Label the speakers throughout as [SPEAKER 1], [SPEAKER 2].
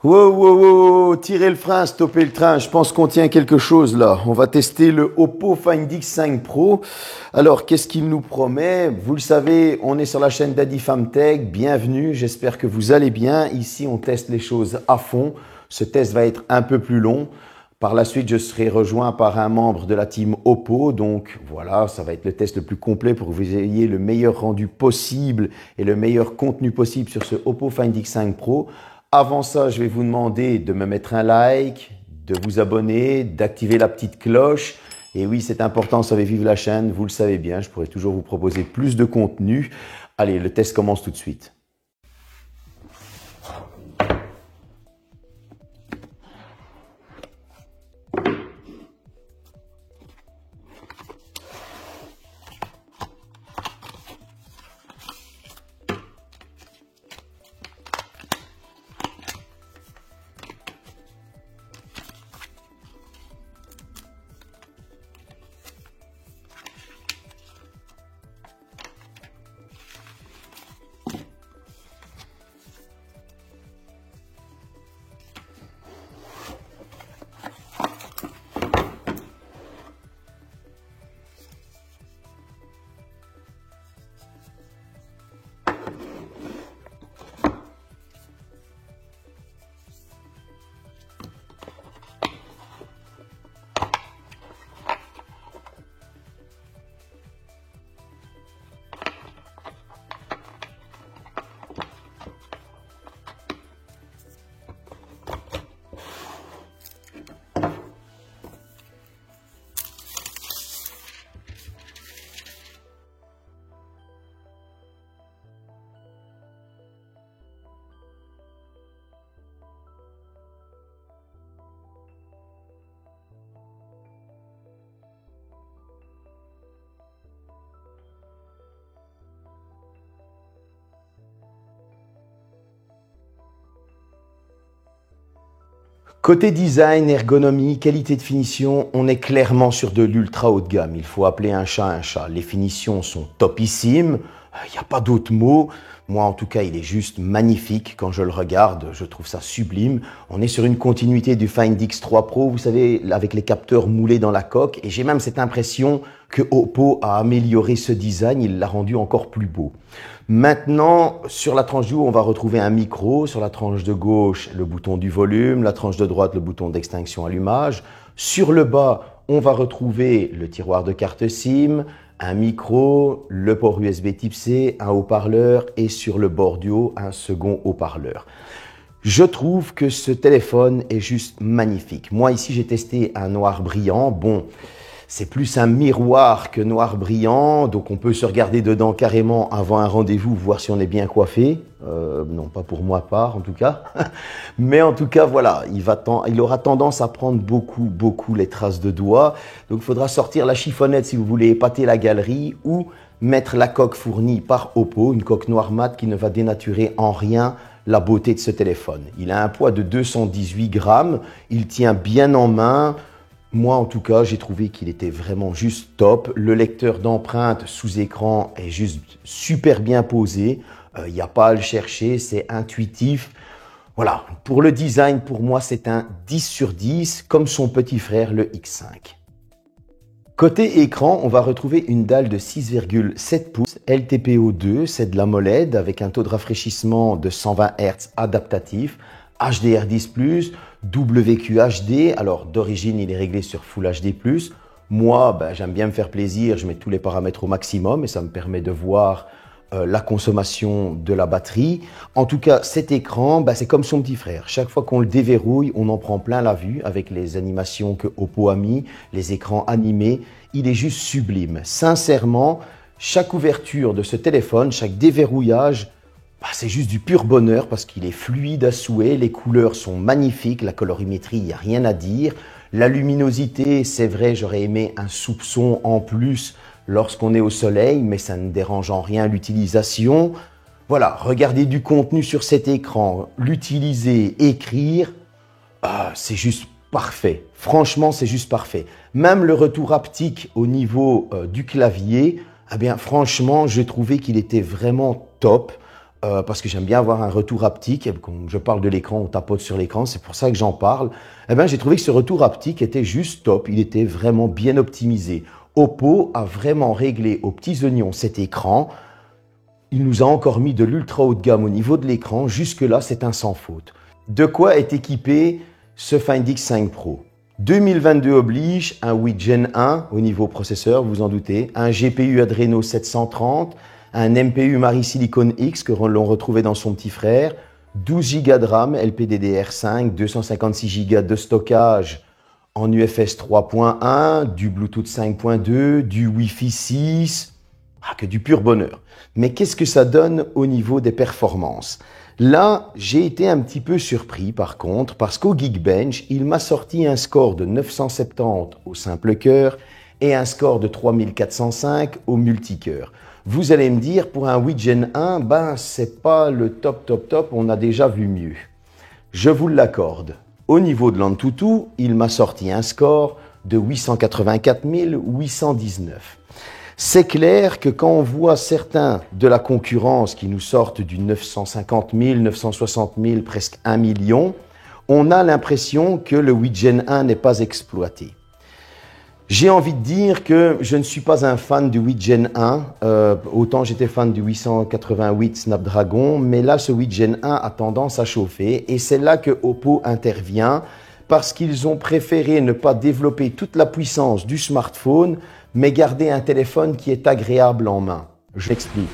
[SPEAKER 1] Wow, wow, wow, wow, tirez le frein, stoppez le train. Je pense qu'on tient quelque chose là. On va tester le Oppo Find X5 Pro. Alors, qu'est-ce qu'il nous promet? Vous le savez, on est sur la chaîne Daddy Fam Tech. Bienvenue, j'espère que vous allez bien. Ici, on teste les choses à fond. Ce test va être un peu plus long. Par la suite, je serai rejoint par un membre de la team Oppo. Donc voilà, ça va être le test le plus complet pour que vous ayez le meilleur rendu possible et le meilleur contenu possible sur ce Oppo Find X5 Pro. Avant ça, je vais vous demander de me mettre un like, de vous abonner, d'activer la petite cloche. Et oui, c'est important, ça fait vivre la chaîne, vous le savez bien, je pourrai toujours vous proposer plus de contenu. Allez, le test commence tout de suite. Côté design, ergonomie, qualité de finition, on est clairement sur de l'ultra haut de gamme. Il faut appeler un chat un chat. Les finitions sont topissimes, il n'y a pas d'autre mot. Moi, en tout cas, il est juste magnifique. Quand je le regarde, je trouve ça sublime. On est sur une continuité du Find X3 Pro, vous savez, avec les capteurs moulés dans la coque. Et j'ai même cette impression que Oppo a amélioré ce design, il l'a rendu encore plus beau. Maintenant, sur la tranche du haut, on va retrouver un micro. Sur la tranche de gauche, le bouton du volume. La tranche de droite, le bouton d'extinction allumage. Sur le bas, on va retrouver le tiroir de carte SIM, un micro, le port USB Type C, un haut-parleur et sur le bord du haut, un second haut-parleur. Je trouve que ce téléphone est juste magnifique. Moi, ici, j'ai testé un noir brillant. Bon, c'est plus un miroir que noir brillant, donc on peut se regarder dedans carrément avant un rendez-vous, voir si on est bien coiffé. Non, pas pour moi part en tout cas. Mais en tout cas, voilà, il aura tendance à prendre beaucoup les traces de doigts. Donc il faudra sortir la chiffonnette si vous voulez épater la galerie ou mettre la coque fournie par Oppo, une coque noire mat qui ne va dénaturer en rien la beauté de ce téléphone. Il a un poids de 218 grammes, il tient bien en main. Moi, en tout cas, j'ai trouvé qu'il était vraiment juste top. Le lecteur d'empreintes sous écran est juste super bien posé. Il n'y a pas à le chercher, c'est intuitif. Voilà, pour le design, pour moi, c'est un 10 sur 10, comme son petit frère, le X5. Côté écran, on va retrouver une dalle de 6,7 pouces LTPO2, c'est de l'AMOLED avec un taux de rafraîchissement de 120 Hz adaptatif, HDR10+, WQHD, alors d'origine il est réglé sur Full HD+. Moi, j'aime bien me faire plaisir, je mets tous les paramètres au maximum et ça me permet de voir la consommation de la batterie. En tout cas, cet écran, c'est comme son petit frère. Chaque fois qu'on le déverrouille, on en prend plein la vue avec les animations que Oppo a mis, les écrans animés. Il est juste sublime. Sincèrement, chaque ouverture de ce téléphone, chaque déverrouillage, c'est juste du pur bonheur parce qu'il est fluide à souhait. Les couleurs sont magnifiques, la colorimétrie, il n'y a rien à dire. La luminosité, c'est vrai, j'aurais aimé un soupçon en plus lorsqu'on est au soleil, mais ça ne dérange en rien l'utilisation. Voilà, regarder du contenu sur cet écran, l'utiliser, écrire, c'est juste parfait. Franchement, c'est juste parfait. Même le retour haptique au niveau du clavier, franchement, j'ai trouvé qu'il était vraiment top. parce que j'aime bien avoir un retour haptique. Et quand je parle de l'écran, on tapote sur l'écran, c'est pour ça que j'en parle. Eh ben, j'ai trouvé que ce retour haptique était juste top. Il était vraiment bien optimisé. Oppo a vraiment réglé aux petits oignons cet écran. Il nous a encore mis de l'ultra haut de gamme au niveau de l'écran. Jusque-là, c'est un sans faute. De quoi est équipé ce Find X5 Pro? 2022 oblige, un 8 Gen 1 au niveau processeur, vous en doutez, un GPU Adreno 730, un MPU Mari Silicon X que l'on retrouvait dans son petit frère, 12 Go de RAM LPDDR5, 256 Go de stockage en UFS 3.1, du Bluetooth 5.2, du Wi-Fi 6, que du pur bonheur. Mais qu'est-ce que ça donne au niveau des performances? Là, j'ai été un petit peu surpris par contre, parce qu'au Geekbench, il m'a sorti un score de 970 au simple cœur et un score de 3405 au multicœur. Vous allez me dire, pour un 8 Gen 1, c'est pas le top, on a déjà vu mieux. Je vous l'accorde. Au niveau de l'Antutu, il m'a sorti un score de 884 819. C'est clair que quand on voit certains de la concurrence qui nous sortent du 950 000, 960 000, presque 1 million, on a l'impression que le 8 Gen 1 n'est pas exploité. J'ai envie de dire que je ne suis pas un fan du 8 Gen 1, autant j'étais fan du 888 Snapdragon, mais là ce 8 Gen 1 a tendance à chauffer et c'est là que Oppo intervient parce qu'ils ont préféré ne pas développer toute la puissance du smartphone, mais garder un téléphone qui est agréable en main. Je m'explique.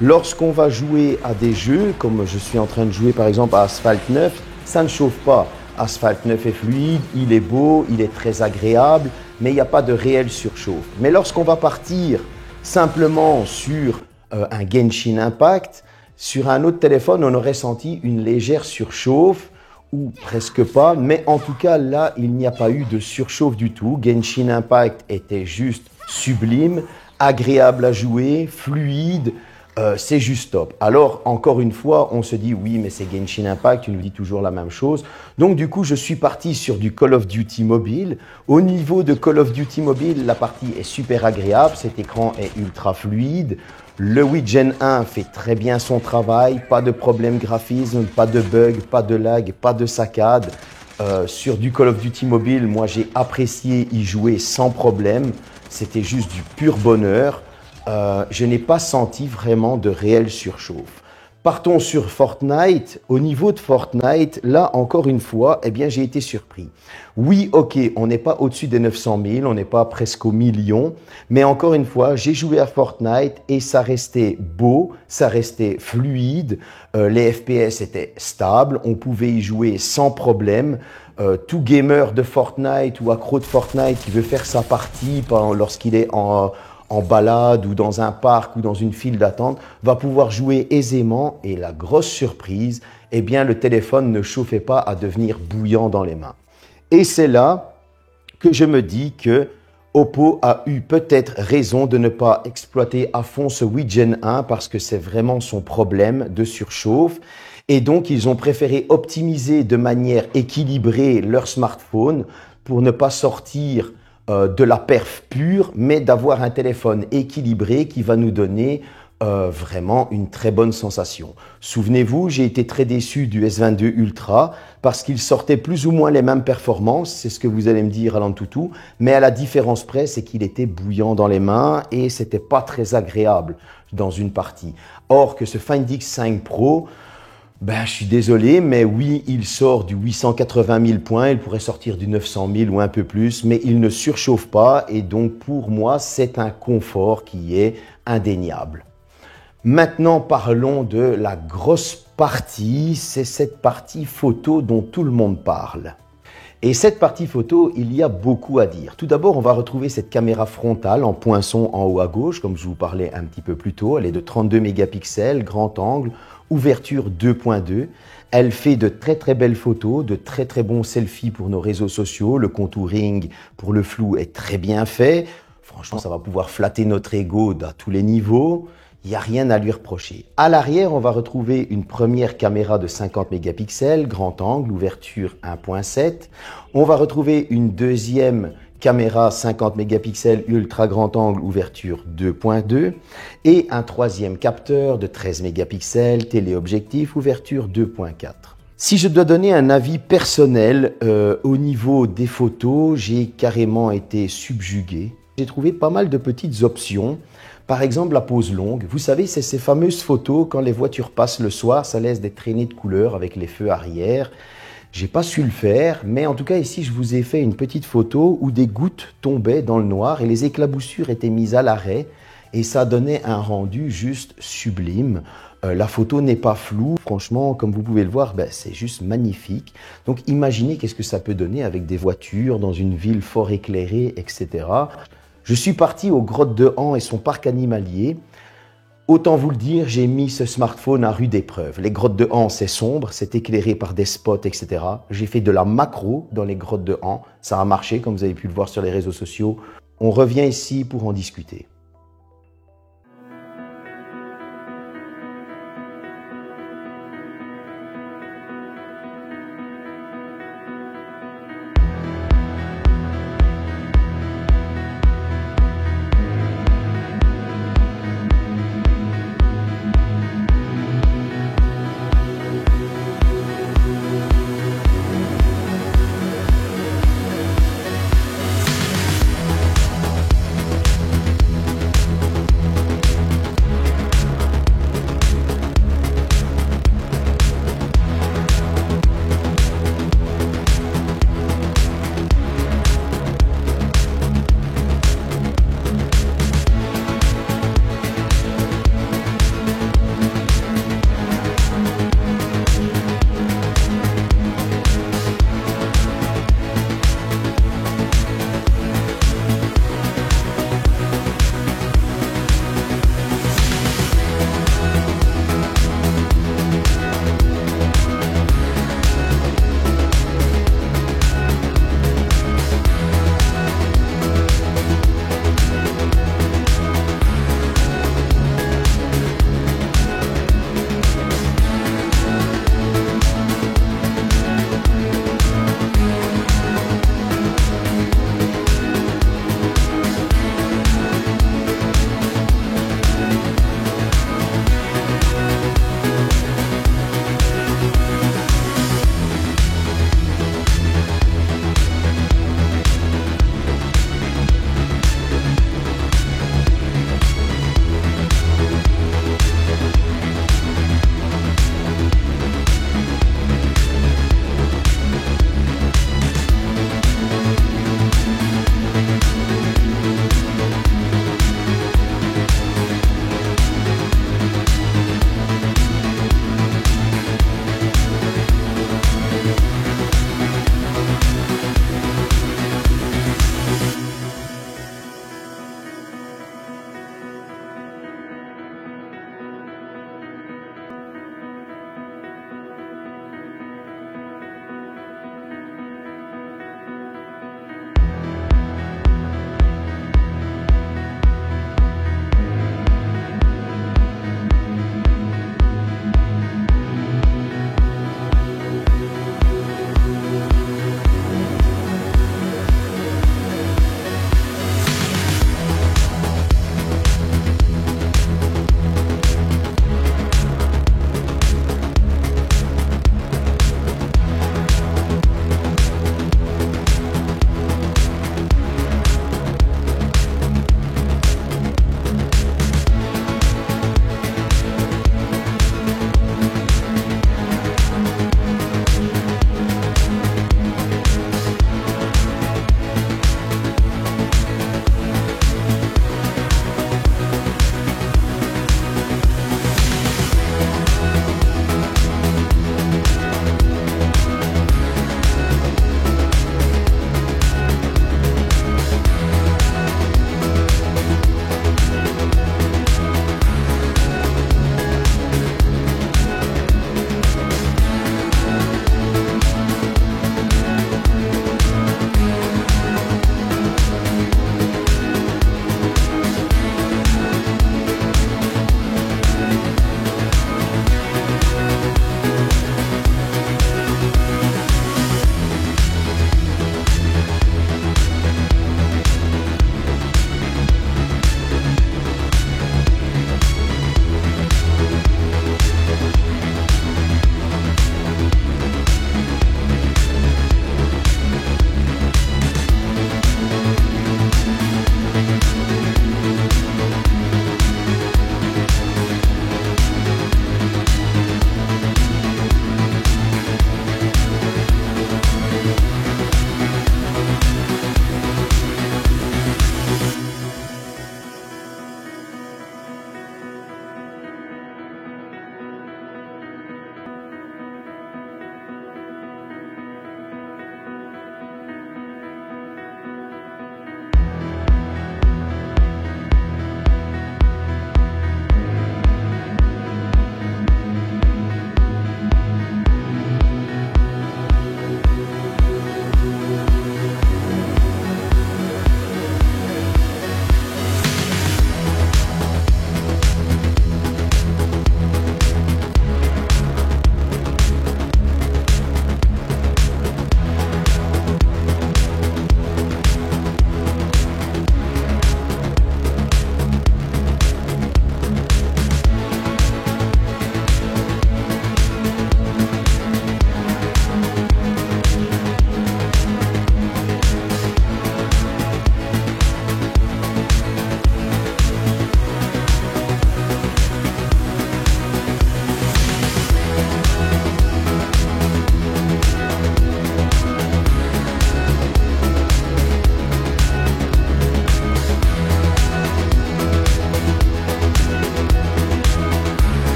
[SPEAKER 1] Lorsqu'on va jouer à des jeux, comme je suis en train de jouer par exemple à Asphalt 9, ça ne chauffe pas. Asphalt 9 est fluide, il est beau, il est très agréable, mais il n'y a pas de réelle surchauffe. Mais lorsqu'on va partir simplement sur un Genshin Impact, sur un autre téléphone, on aurait senti une légère surchauffe, ou presque pas, mais en tout cas là, il n'y a pas eu de surchauffe du tout. Genshin Impact était juste sublime, agréable à jouer, fluide, c'est juste top. Alors, encore une fois, on se dit, oui, mais c'est Genshin Impact, tu nous dis toujours la même chose. Donc, du coup, je suis parti sur du Call of Duty Mobile. Au niveau de Call of Duty Mobile, la partie est super agréable, cet écran est ultra fluide. Le 8 Gen 1 fait très bien son travail, pas de problème graphisme, pas de bug, pas de lag, pas de saccade. Sur du Call of Duty Mobile, moi j'ai apprécié y jouer sans problème, c'était juste du pur bonheur. Je n'ai pas senti vraiment de réelle surchauffe. Partons sur Fortnite. Au niveau de Fortnite, là encore une fois, eh bien j'ai été surpris. Oui, ok, on n'est pas au-dessus des 900 000, on n'est pas presque au million, mais encore une fois, j'ai joué à Fortnite et ça restait beau, ça restait fluide, les FPS étaient stables, on pouvait y jouer sans problème. Tout gamer de Fortnite ou accro de Fortnite qui veut faire sa partie lorsqu'il est en balade ou dans un parc ou dans une file d'attente, va pouvoir jouer aisément et la grosse surprise, eh bien le téléphone ne chauffait pas à devenir bouillant dans les mains. Et c'est là que je me dis que Oppo a eu peut-être raison de ne pas exploiter à fond ce 8 Gen 1 parce que c'est vraiment son problème de surchauffe. Et donc, ils ont préféré optimiser de manière équilibrée leur smartphone pour ne pas sortir de la perf pure, mais d'avoir un téléphone équilibré qui va nous donner vraiment une très bonne sensation. Souvenez-vous, j'ai été très déçu du S22 Ultra parce qu'il sortait plus ou moins les mêmes performances, c'est ce que vous allez me dire à l'Antutu, mais à la différence près, c'est qu'il était bouillant dans les mains et c'était pas très agréable dans une partie. Or que ce Find X5 Pro, je suis désolé, mais oui, il sort du 880 000 points, il pourrait sortir du 900 000 ou un peu plus, mais il ne surchauffe pas et donc pour moi, c'est un confort qui est indéniable. Maintenant, parlons de la grosse partie, c'est cette partie photo dont tout le monde parle. Et cette partie photo, il y a beaucoup à dire. Tout d'abord, on va retrouver cette caméra frontale en poinçon en haut à gauche, comme je vous parlais un petit peu plus tôt. Elle est de 32 mégapixels, grand angle, ouverture 2.2. Elle fait de très très belles photos, de très très bons selfies pour nos réseaux sociaux. Le contouring pour le flou est très bien fait. Franchement, ça va pouvoir flatter notre ego à tous les niveaux. Il n'y a rien à lui reprocher. À l'arrière, on va retrouver une première caméra de 50 mégapixels, grand angle, ouverture 1.7. On va retrouver une deuxième caméra 50 mégapixels ultra grand angle ouverture 2.2 et un troisième capteur de 13 mégapixels téléobjectif ouverture 2.4. Si je dois donner un avis personnel au niveau des photos, j'ai carrément été subjugué. J'ai trouvé pas mal de petites options. Par exemple, la pose longue. Vous savez, c'est ces fameuses photos quand les voitures passent le soir, ça laisse des traînées de couleurs avec les feux arrière. J'ai pas su le faire, mais en tout cas ici je vous ai fait une petite photo où des gouttes tombaient dans le noir et les éclaboussures étaient mises à l'arrêt et ça donnait un rendu juste sublime. La photo n'est pas floue, franchement comme vous pouvez le voir, c'est juste magnifique. Donc imaginez qu'est-ce que ça peut donner avec des voitures dans une ville fort éclairée, etc. Je suis parti aux grottes de Han et son parc animalier. Autant vous le dire, j'ai mis ce smartphone à rude épreuve. Les grottes de Han, c'est sombre, c'est éclairé par des spots, etc. J'ai fait de la macro dans les grottes de Han. Ça a marché, comme vous avez pu le voir sur les réseaux sociaux. On revient ici pour en discuter.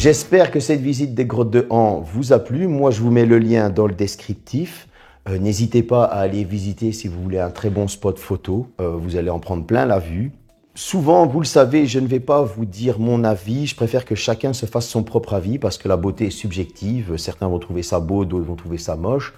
[SPEAKER 1] J'espère que cette visite des grottes de Han vous a plu. Moi, je vous mets le lien dans le descriptif. N'hésitez pas à aller visiter si vous voulez un très bon spot photo. Vous allez en prendre plein la vue. Souvent, vous le savez, je ne vais pas vous dire mon avis. Je préfère que chacun se fasse son propre avis parce que la beauté est subjective. Certains vont trouver ça beau, d'autres vont trouver ça moche.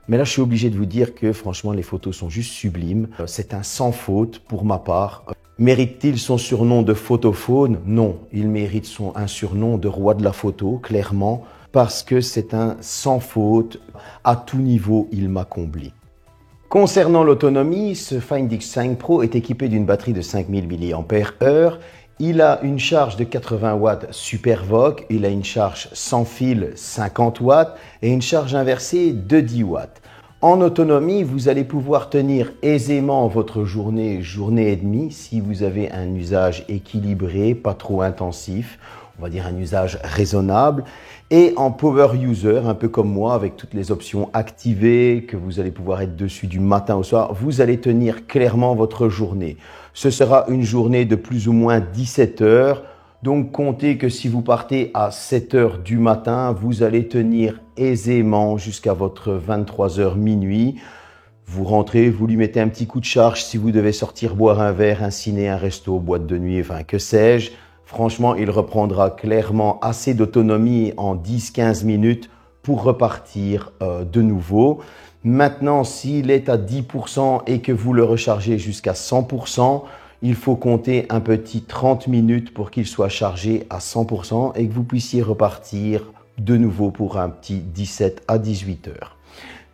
[SPEAKER 1] Mais là, je suis obligé de vous dire que franchement, les photos sont juste sublimes. C'est un sans faute pour ma part. Mérite-t-il son surnom de photophone? Non, il mérite un surnom de roi de la photo, clairement, parce que c'est un sans faute. À tout niveau, il m'a comblé. Concernant l'autonomie, ce Find X5 Pro est équipé d'une batterie de 5000 mAh. Il a une charge de 80 watts SuperVOOC, il a une charge sans fil 50 watts et une charge inversée de 10 watts. En autonomie, vous allez pouvoir tenir aisément votre journée et demie si vous avez un usage équilibré, pas trop intensif, on va dire un usage raisonnable. Et en power user, un peu comme moi, avec toutes les options activées, que vous allez pouvoir être dessus du matin au soir, vous allez tenir clairement votre journée. Ce sera une journée de plus ou moins 17 heures. Donc comptez que si vous partez à 7 heures du matin, vous allez tenir aisément jusqu'à votre 23 heures minuit. Vous rentrez, vous lui mettez un petit coup de charge si vous devez sortir boire un verre, un ciné, un resto, boîte de nuit, enfin que sais-je. Franchement, il reprendra clairement assez d'autonomie en 10-15 minutes pour repartir de nouveau. Maintenant, s'il est à 10% et que vous le rechargez jusqu'à 100%, il faut compter un petit 30 minutes pour qu'il soit chargé à 100% et que vous puissiez repartir de nouveau pour un petit 17 à 18 heures.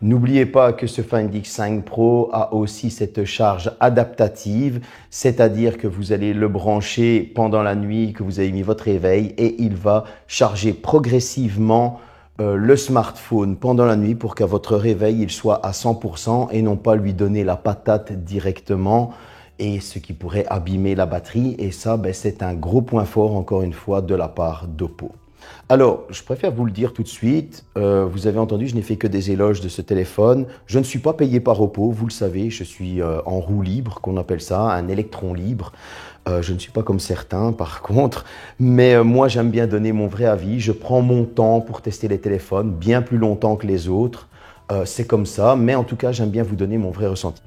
[SPEAKER 1] N'oubliez pas que ce Find X5 Pro a aussi cette charge adaptative, c'est-à-dire que vous allez le brancher pendant la nuit, que vous avez mis votre réveil et il va charger progressivement le smartphone pendant la nuit pour qu'à votre réveil, il soit à 100% et non pas lui donner la patate directement et ce qui pourrait abîmer la batterie. Et ça, c'est un gros point fort, encore une fois, de la part d'Oppo. Alors, je préfère vous le dire tout de suite, vous avez entendu, je n'ai fait que des éloges de ce téléphone. Je ne suis pas payé par Oppo, vous le savez, je suis en roue libre, qu'on appelle ça, un électron libre. Je ne suis pas comme certains, par contre, mais moi j'aime bien donner mon vrai avis. Je prends mon temps pour tester les téléphones, bien plus longtemps que les autres. C'est comme ça, mais en tout cas, j'aime bien vous donner mon vrai ressenti.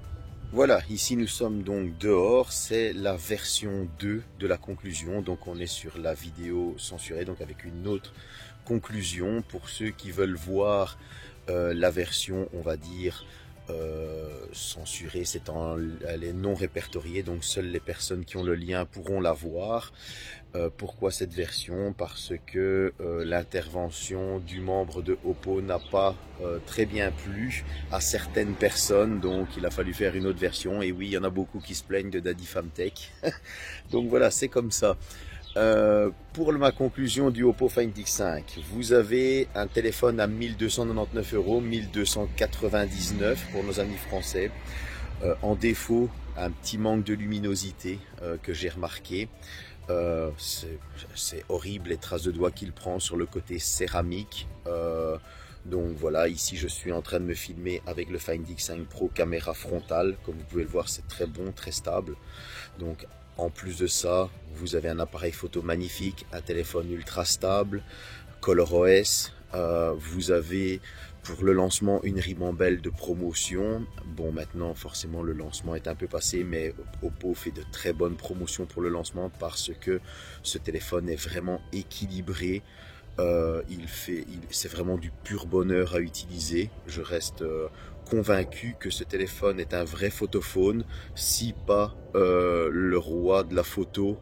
[SPEAKER 2] Voilà, ici nous sommes donc dehors, c'est la version 2 de la conclusion, donc on est sur la vidéo censurée, donc avec une autre conclusion pour ceux qui veulent voir la version, on va dire, censurée, elle est non répertoriée, donc seules les personnes qui ont le lien pourront la voir. Pourquoi cette version? Parce que l'intervention du membre de Oppo n'a pas très bien plu à certaines personnes, donc il a fallu faire une autre version. Et oui, il y en a beaucoup qui se plaignent de Daddy Famtech. Donc voilà, c'est comme ça. Pour ma conclusion du Oppo Find X5, vous avez un téléphone à 1299 €, 1299 pour nos amis français. En défaut, un petit manque de luminosité que j'ai remarqué. C'est horrible les traces de doigts qu'il prend sur le côté céramique. Donc voilà, ici je suis en train de me filmer avec le Find X5 Pro caméra frontale. Comme vous pouvez le voir, c'est très bon, très stable. Donc en plus de ça, vous avez un appareil photo magnifique, un téléphone ultra stable, ColorOS. Vous avez pour le lancement une ribambelle de promotion. Bon, maintenant forcément le lancement est un peu passé, mais Oppo fait de très bonnes promotions pour le lancement parce que ce téléphone est vraiment équilibré. C'est vraiment du pur bonheur à utiliser. Je reste convaincu que ce téléphone est un vrai photophone, si pas le roi de la photo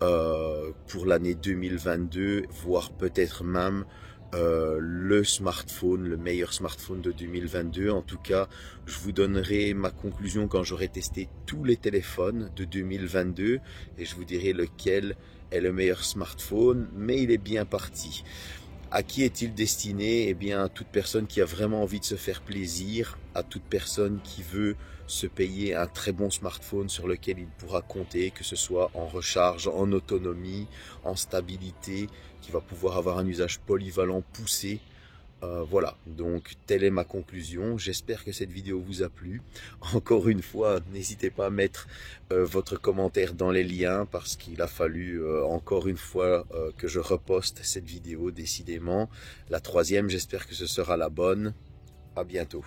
[SPEAKER 2] pour l'année 2022, voire peut-être même le smartphone, le meilleur smartphone de 2022. En tout cas, je vous donnerai ma conclusion quand j'aurai testé tous les téléphones de 2022 et je vous dirai lequel est le meilleur smartphone, mais il est bien parti. À qui est-il destiné? Eh bien, à toute personne qui a vraiment envie de se faire plaisir, à toute personne qui veut se payer un très bon smartphone sur lequel il pourra compter, que ce soit en recharge, en autonomie, en stabilité, qui va pouvoir avoir un usage polyvalent poussé. Voilà, donc telle est ma conclusion. J'espère que cette vidéo vous a plu. Encore une fois, n'hésitez pas à mettre votre commentaire dans les liens parce qu'il a fallu encore une fois que je reposte cette vidéo, décidément. La troisième, j'espère que ce sera la bonne. À bientôt.